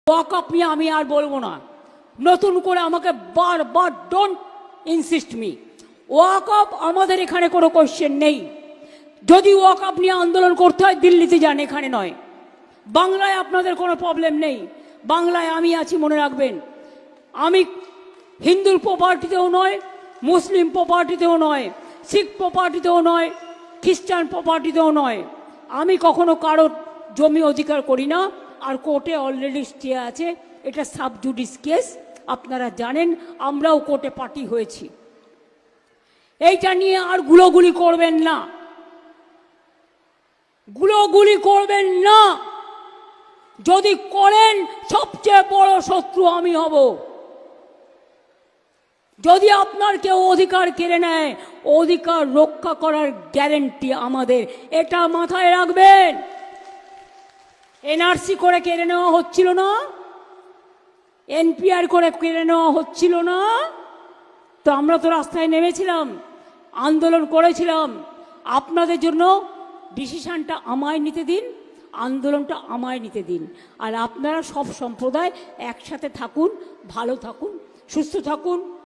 ওয়াকআপ নিয়ে আমি আর বলবো না, নতুন করে আমাকে বারবার ডোন্ট ইনসিস্ট মি। ওয়াকআপ আমাদের এখানে কোনো কোশ্চেন নেই। যদি ওয়াকআপ নিয়ে আন্দোলন করতে হয় দিল্লিতে যান, এখানে নয়। বাংলায় আপনাদের কোনো প্রবলেম নেই, বাংলায় আমি আছি, মনে রাখবেন। আমি হিন্দুর প্রপার্টিতেও নয়, মুসলিম প্রপার্টিতেও নয়, শিখ প্রপার্টিতেও নয়, খ্রিস্টান প্রপার্টিতেও নয়। আমি কখনো কারোর জমি অধিকার করি না। আর কোর্টে অলরেডি স্টে আছে, এটা সাব জুডিস কেস, আপনারা জানেন। আমরাও কোর্টে পার্টি হয়েছি। এইটা নিয়ে আর গুলোগুলি করবেন না, গুলোগুলি করবেন না। যদি করেন সবচেয়ে বড় শত্রু আমি হব। যদি আপনার কেউ অধিকার কেড়ে নেয়, অধিকার রক্ষা করার গ্যারেন্টি আমাদের, এটা মাথায় রাখবেন। এনআরসি করে কেড়ে নেওয়া হচ্ছিল না, এনপিআর করে কেড়ে নেওয়া হচ্ছিল না, তো আমরা তো রাস্তায় নেমেছিলাম, আন্দোলন করেছিলাম। আপনাদের জন্য ডিসিশনটা আমায় নিতে দিন, আন্দোলনটা আমায় নিতে দিন। আর আপনারা সব সম্প্রদায় একসাথে থাকুন, ভালো থাকুন, সুস্থ থাকুন।